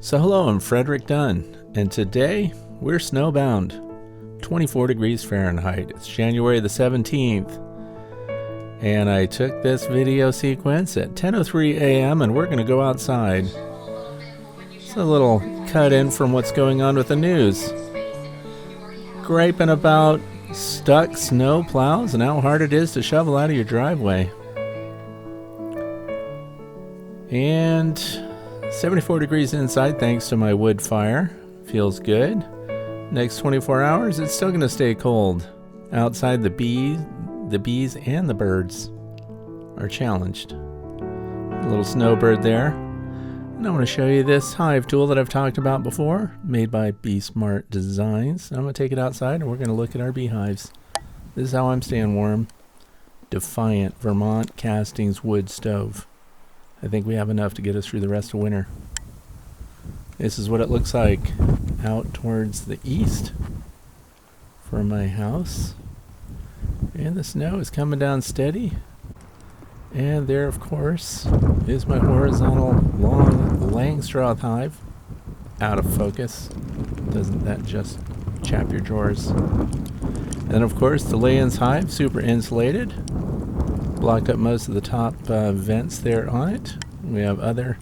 So hello, I'm Frederick Dunn, and today we're snowbound. 24 degrees Fahrenheit. It's January the 17th, and I took this video sequence at 10:03 a.m. and we're going to go outside. It's a little cut in from what's going on with the news. Griping about stuck snow plows and how hard it is to shovel out of your driveway. And 74 degrees inside thanks to my wood fire. Feels good. Next 24 hours, it's still going to stay cold. Outside, the bees and the birds are challenged. A little snowbird there. And I want to show you this hive tool that I've talked about before, made by Bee Smart Designs. I'm going to take it outside and we're going to look at our beehives. This is how I'm staying warm. Defiant Vermont Castings wood stove. I think we have enough to get us through the rest of winter. This is what it looks like out towards the east from my house. And the snow is coming down steady. And there, of course, is my horizontal long Langstroth hive. Out of focus. Doesn't that just chap your drawers? And of course, the Layens hive, super insulated. Blocked up most of the top vents there on it. We have other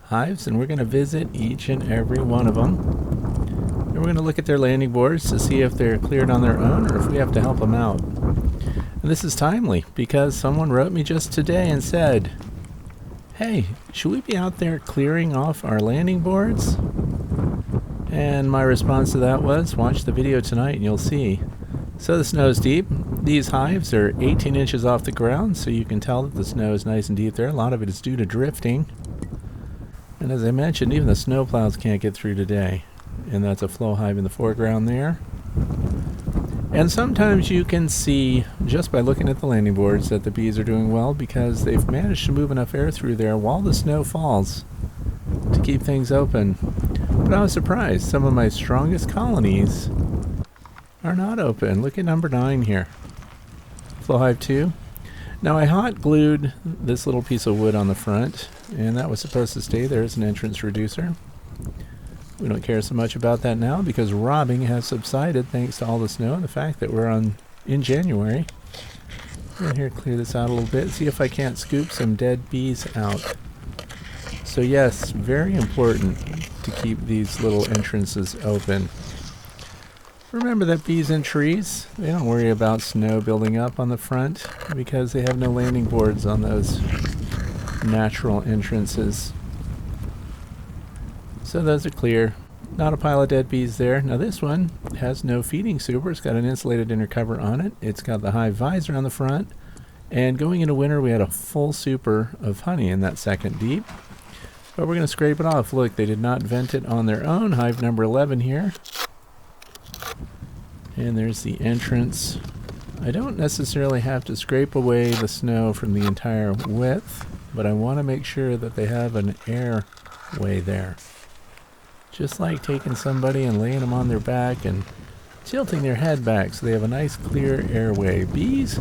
hives, and we're going to visit each and every one of them. And we're going to look at their landing boards to see if they're cleared on their own or if we have to help them out. And this is timely because someone wrote me just today and said, "Hey, should we be out there clearing off our landing boards?" And my response to that was, watch the video tonight and you'll see. So the snow is deep. These hives are 18 inches off the ground, so you can tell that the snow is nice and deep there. A lot of it is due to drifting. And as I mentioned, even the snow plows can't get through today. And that's a flow hive in the foreground there. And sometimes you can see, just by looking at the landing boards, that the bees are doing well because they've managed to move enough air through there while the snow falls to keep things open. But I was surprised. Some of my strongest colonies are not open. Look at number 9 here. Flow hive 2. Now I hot glued this little piece of wood on the front, and that was supposed to stay there as an entrance reducer. We don't care so much about that now because robbing has subsided thanks to all the snow and the fact that we're in January. Right here, clear this out a little bit, see if I can't scoop some dead bees out. So yes, very important to keep these little entrances open. Remember that bees in trees, they don't worry about snow building up on the front because they have no landing boards on those natural entrances. So those are clear. Not a pile of dead bees there. Now this one has no feeding super. It's got an insulated inner cover on it. It's got the hive visor on the front. And going into winter, we had a full super of honey in that second deep. But we're going to scrape it off. Look, they did not vent it on their own. Hive number 11 here. And there's the entrance. I don't necessarily have to scrape away the snow from the entire width, but I want to make sure that they have an airway there. Just like taking somebody and laying them on their back and tilting their head back so they have a nice clear airway. Bees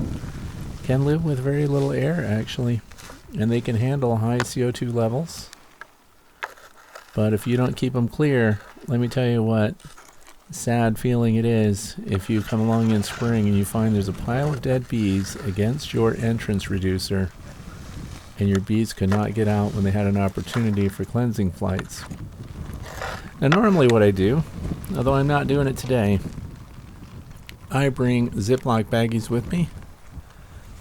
can live with very little air actually, and they can handle high CO2 levels. But if you don't keep them clear, let me tell you what sad feeling it is if you come along in spring and you find there's a pile of dead bees against your entrance reducer and your bees could not get out when they had an opportunity for cleansing flights. Now normally what I do, although I'm not doing it today, I bring Ziploc baggies with me,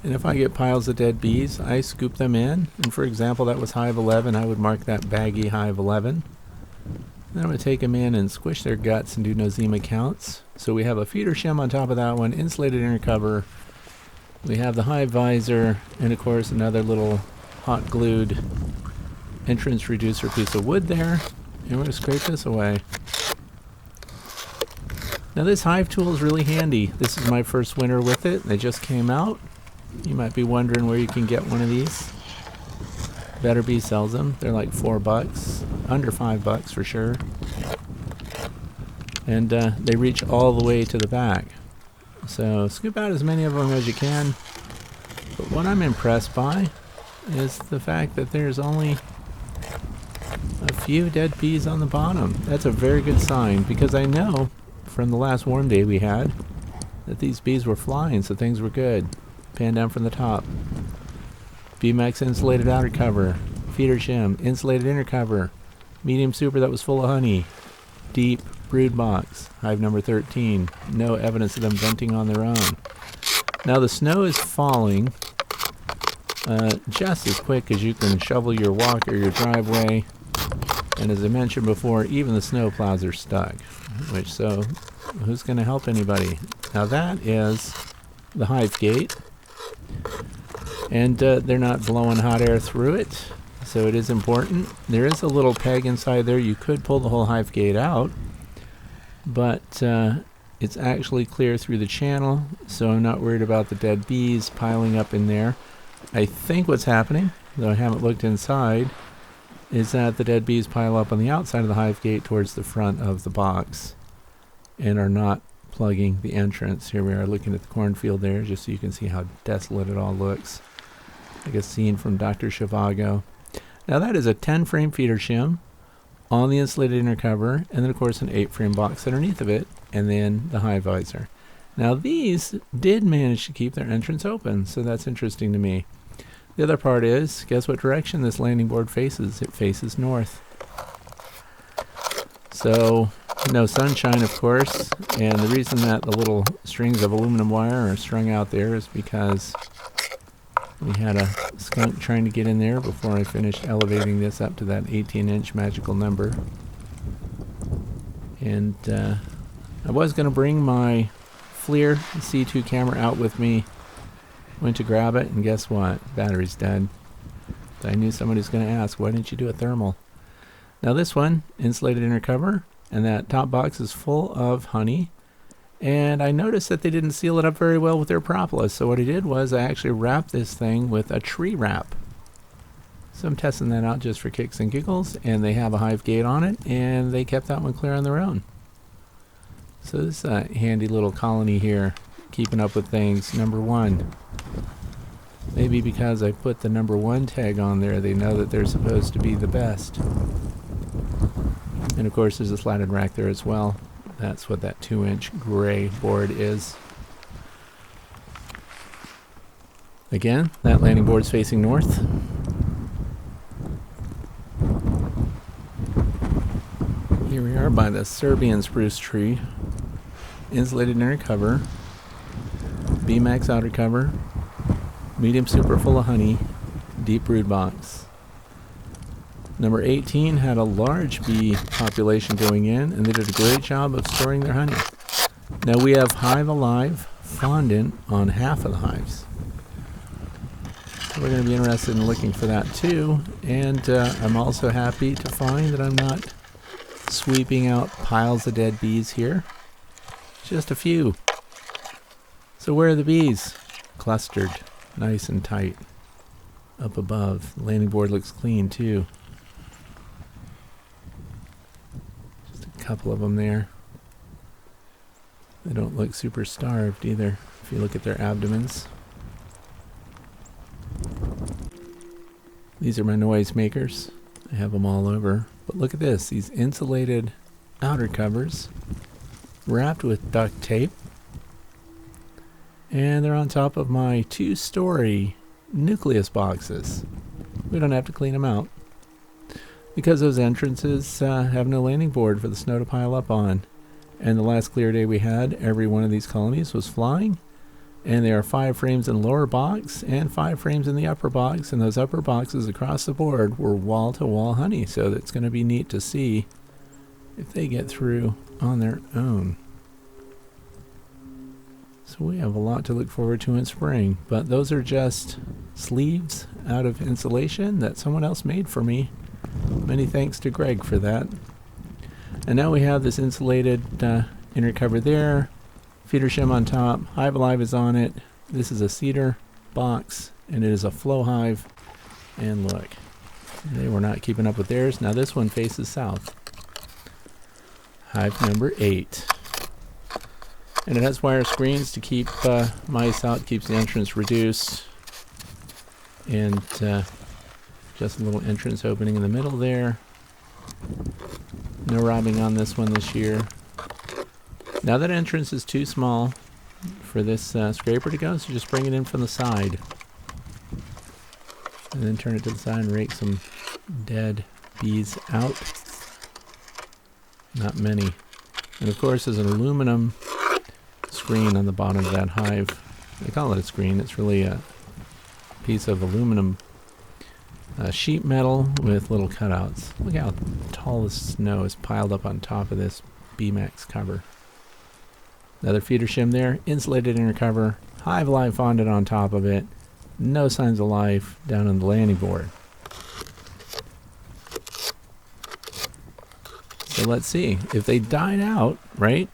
and if I get piles of dead bees, I scoop them in, and for example that was hive 11, I would mark that baggie hive 11. Then I'm going to take them in and squish their guts and do nosema counts. So we have a feeder shim on top of that one, insulated inner cover. We have the hive visor, and of course another little hot glued entrance reducer piece of wood there. And we're going to scrape this away. Now this hive tool is really handy. This is my first winter with it. They just came out. You might be wondering where you can get one of these. Better Bee sells them. They're like $4, under $5 for sure. And they reach all the way to the back. So scoop out as many of them as you can. But what I'm impressed by is the fact that there's only a a few dead bees on the bottom. That's a very good sign, because I know from the last warm day we had that these bees were flying, so things were good. Pan down from the top. BMAX insulated outer cover. Feeder shim, insulated inner cover. Medium super that was full of honey. Deep brood box. Hive number 13. No evidence of them venting on their own. Now the snow is falling just as quick as you can shovel your walk or your driveway. And as I mentioned before, even the snow plows are stuck. So who's going to help anybody? Now that is the hive gate. And they're not blowing hot air through it. So it is important. There is a little peg inside there. You could pull the whole hive gate out. But it's actually clear through the channel. So I'm not worried about the dead bees piling up in there. I think what's happening, though I haven't looked inside, is that the dead bees pile up on the outside of the hive gate towards the front of the box and are not plugging the entrance. Here we are looking at the cornfield there, just so you can see how desolate it all looks. Like a scene from Dr. Zhivago. Now that is a 10 frame feeder shim on the insulated inner cover, and then of course an 8 frame box underneath of it, and then the hive visor. Now these did manage to keep their entrance open, so that's interesting to me. The other part is, guess what direction this landing board faces? It faces north. So, no sunshine, of course, and the reason that the little strings of aluminum wire are strung out there is because we had a skunk trying to get in there before I finished elevating this up to that 18-inch magical number. And I was going to bring my FLIR C2 camera out with me. Went to grab it, and guess what? Battery's dead. I knew somebody was going to ask, why didn't you do a thermal? Now this one, insulated inner cover, and that top box is full of honey. And I noticed that they didn't seal it up very well with their propolis. So what I did was I actually wrapped this thing with a tree wrap. So I'm testing that out just for kicks and giggles. And they have a hive gate on it, and they kept that one clear on their own. So this is a handy little colony here, keeping up with things. Number 1. Maybe because I put the number 1 tag on there, they know that they're supposed to be the best. And of course there's a slatted rack there as well. That's what that 2-inch gray board is. Again, that landing board's facing north. Here we are by the Serbian spruce tree. Insulated inner cover. BMAX outer cover. Medium super full of honey. Deep brood box. Number 18 had a large bee population going in, and they did a great job of storing their honey. Now we have Hive Alive fondant on half of the hives. So we're going to be interested in looking for that too. And I'm also happy to find that I'm not sweeping out piles of dead bees here. Just a few. So where are the bees? Clustered, nice and tight. Up above. The landing board looks clean too. Couple of them there. They don't look super starved either, if you look at their abdomens. These are my noise makers. I have them all over. But look at this, these insulated outer covers wrapped with duct tape. And they're on top of my 2-story nucleus boxes. We don't have to clean them out, because those entrances have no landing board for the snow to pile up on. And the last clear day we had, every one of these colonies was flying. And there are 5 frames in the lower box and 5 frames in the upper box. And those upper boxes across the board were wall-to-wall honey. So it's going to be neat to see if they get through on their own. So we have a lot to look forward to in spring. But those are just sleeves out of insulation that someone else made for me. Many thanks to Greg for that. And now we have this insulated inner cover there. Feeder shim on top. Hive Alive is on it. This is a cedar box, and it is a flow hive. And look, they were not keeping up with theirs. Now this one faces south. Hive number 8. And it has wire screens to keep mice out, keeps the entrance reduced. And just a little entrance opening in the middle there. No robbing on this one this year. Now that entrance is too small for this scraper to go, so just bring it in from the side. And then turn it to the side and rake some dead bees out. Not many. And of course there's an aluminum screen on the bottom of that hive. They call it a screen. It's really a piece of aluminum sheet metal with little cutouts. Look how tall the snow is piled up on top of this B-Max cover. Another feeder shim there, insulated inner cover, hive live fondant on top of it. No signs of life down on the landing board. So let's see. If they died out, right?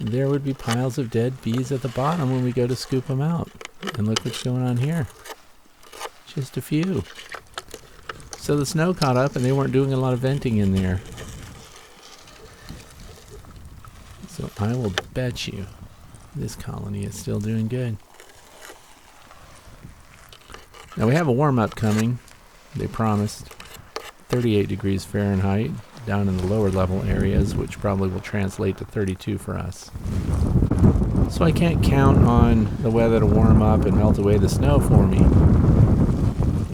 There would be piles of dead bees at the bottom when we go to scoop them out. And look what's going on here. Just a few. So the snow caught up and they weren't doing a lot of venting in there. So I will bet you this colony is still doing good. Now we have a warm-up coming. They promised 38 degrees Fahrenheit down in the lower level areas, which probably will translate to 32 for us. So I can't count on the weather to warm up and melt away the snow for me.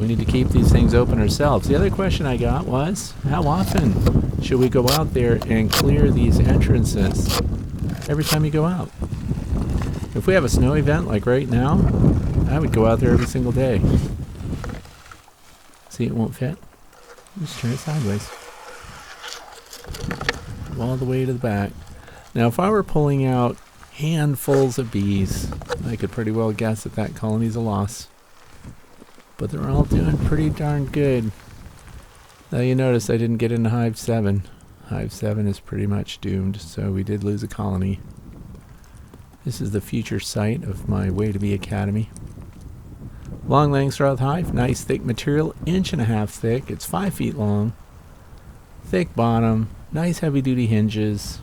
We need to keep these things open ourselves. The other question I got was, how often should we go out there and clear these entrances every time you go out? If we have a snow event like right now, I would go out there every single day. See, it won't fit. Just turn it sideways. All the way to the back. Now, if I were pulling out handfuls of bees, I could pretty well guess that that colony's a loss. But they're all doing pretty darn good. Now you notice I didn't get into Hive 7. Hive 7 is pretty much doomed, so we did lose a colony. This is the future site of my Way to Bee Academy. Long Langstroth hive, nice thick material, 1.5 inches thick. It's 5 feet long. Thick bottom, nice heavy duty hinges.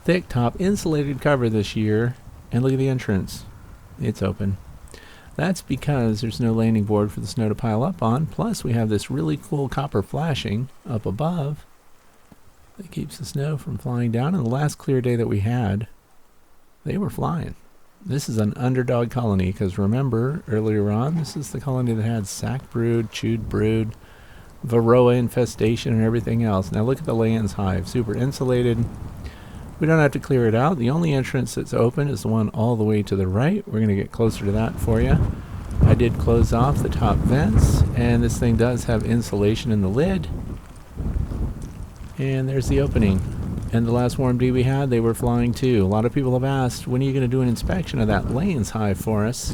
Thick top, insulated cover this year. And look at the entrance. It's open. That's because there's no landing board for the snow to pile up on. Plus we have this really cool copper flashing up above that keeps the snow from flying down. And the last clear day that we had, they were flying. This is an underdog colony because remember earlier on, this is the colony that had sac brood, chewed brood, varroa infestation and everything else. Now look at the Lands hive, super insulated. We don't have to clear it out. The only entrance that's open is the one all the way to the right. We're going to get closer to that for you. I did close off the top vents, and this thing does have insulation in the lid. And there's the opening. And the last warm day we had, they were flying too. A lot of people have asked, when are you going to do an inspection of that Lanes hive for us?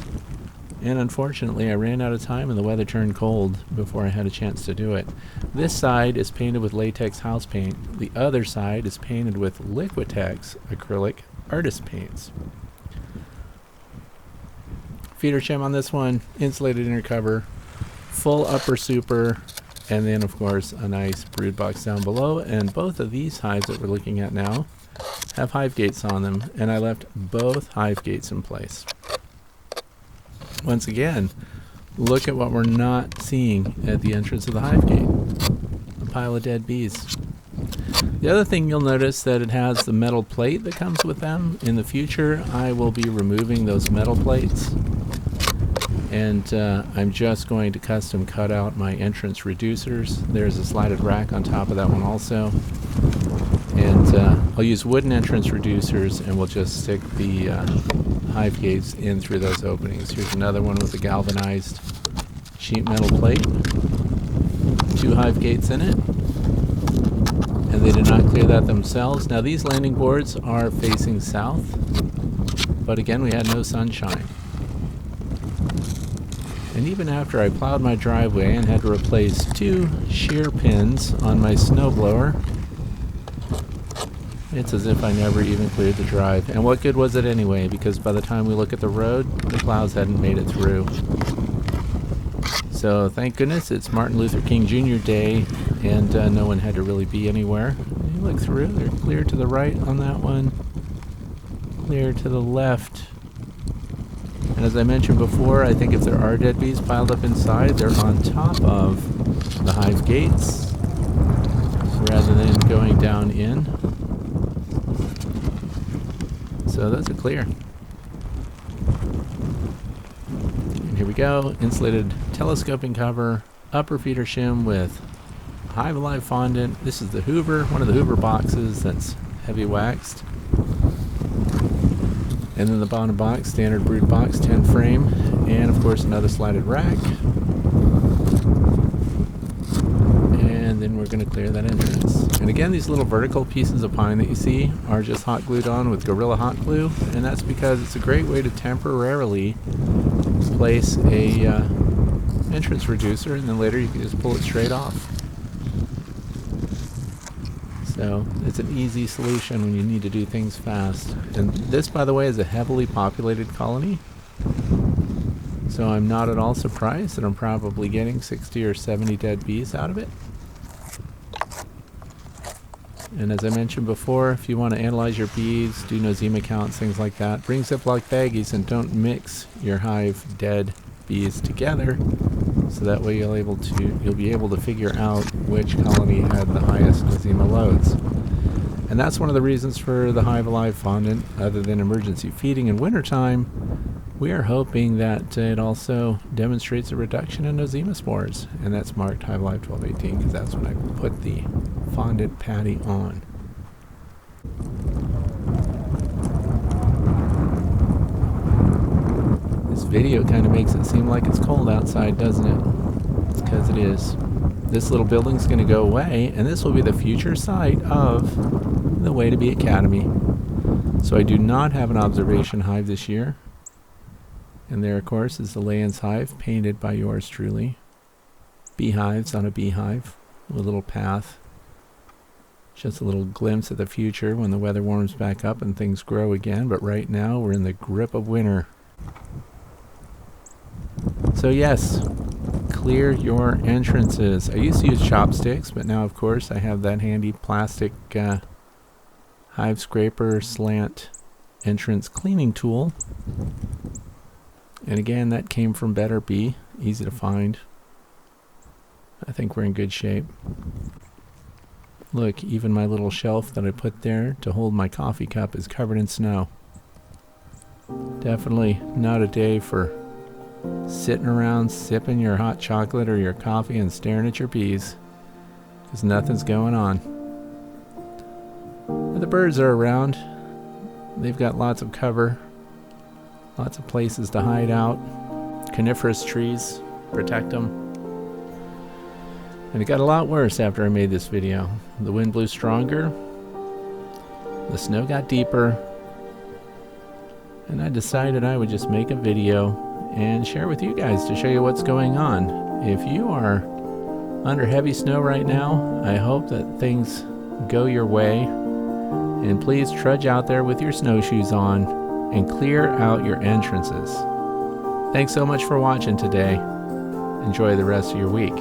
And unfortunately, I ran out of time and the weather turned cold before I had a chance to do it. This side is painted with latex house paint. The other side is painted with Liquitex acrylic artist paints. Feeder shim on this one, insulated inner cover, full upper super, and then of course a nice brood box down below. And both of these hives that we're looking at now have hive gates on them, and I left both hive gates in place. Once again, look at what we're not seeing at the entrance of the hive gate. A pile of dead bees. The other thing you'll notice that it has the metal plate that comes with them. In the future, I will be removing those metal plates. And I'm just going to custom cut out my entrance reducers. There's a slided rack on top of that one also. And I'll use wooden entrance reducers, and we'll just stick the hive gates in through those openings. Here's another one with a galvanized sheet metal plate. 2 hive gates in it. And they did not clear that themselves. Now these landing boards are facing south, but again we had no sunshine. And even after I plowed my driveway and had to replace 2 shear pins on my snowblower, it's as if I never even cleared the drive. And what good was it anyway? Because by the time we look at the road, the plows hadn't made it through. So thank goodness it's Martin Luther King Jr. Day, and no one had to really be anywhere. You look through, they're clear to the right on that one, clear to the left. And as I mentioned before, I think if there are dead bees piled up inside, they're on top of the hive gates. rather than going down in. So those are clear. And here we go, insulated telescoping cover, upper feeder shim with Hive Alive fondant. This is the Hoover, one of the Hoover boxes that's heavy waxed. And then the bottom box, standard brood box, 10 frame, and of course another slided rack. And then we're going to clear that entrance. And again, these little vertical pieces of pine that you see are just hot glued on with Gorilla Hot Glue, and that's because it's a great way to temporarily place a entrance reducer, and then later you can just pull it straight off. So it's an easy solution when you need to do things fast. And this, by the way, is a heavily populated colony. So I'm not at all surprised that I'm probably getting 60 or 70 dead bees out of it. And as I mentioned before, if you want to analyze your bees, do nosema counts, things like that, bring Ziploc baggies and don't mix your hive dead bees together. So that way you'll be able to figure out which colony had the highest nosema loads. And that's one of the reasons for the Hive Alive fondant. Other than emergency feeding in wintertime, we are hoping that it also demonstrates a reduction in nosema spores. And that's marked Hive Alive 1218 because that's when I put the fondant patty on. This video kind of makes it seem like it's cold outside, doesn't it? It's because it is. This little building's going to go away, and this will be the future site of the Way to Bee Academy. So I do not have an observation hive this year. And there, of course, is the Layens hive, painted by yours truly. Beehives on a beehive, with a little path. Just a little glimpse of the future when the weather warms back up and things grow again, but right now we're in the grip of winter. So yes, clear your entrances. I used to use chopsticks, but now of course I have that handy plastic hive scraper slant entrance cleaning tool. And again, that came from Better Bee, easy to find. I think we're in good shape. Look, even my little shelf that I put there to hold my coffee cup is covered in snow. Definitely not a day for sitting around sipping your hot chocolate or your coffee and staring at your bees, because nothing's going on. But the birds are around. They've got lots of cover, lots of places to hide out. Coniferous trees protect them. And it got a lot worse after I made this video. The wind blew stronger, the snow got deeper, and I decided I would just make a video and share with you guys to show you what's going on. If you are under heavy snow right now, I hope that things go your way, and please trudge out there with your snowshoes on and clear out your entrances. Thanks so much for watching today. Enjoy the rest of your week.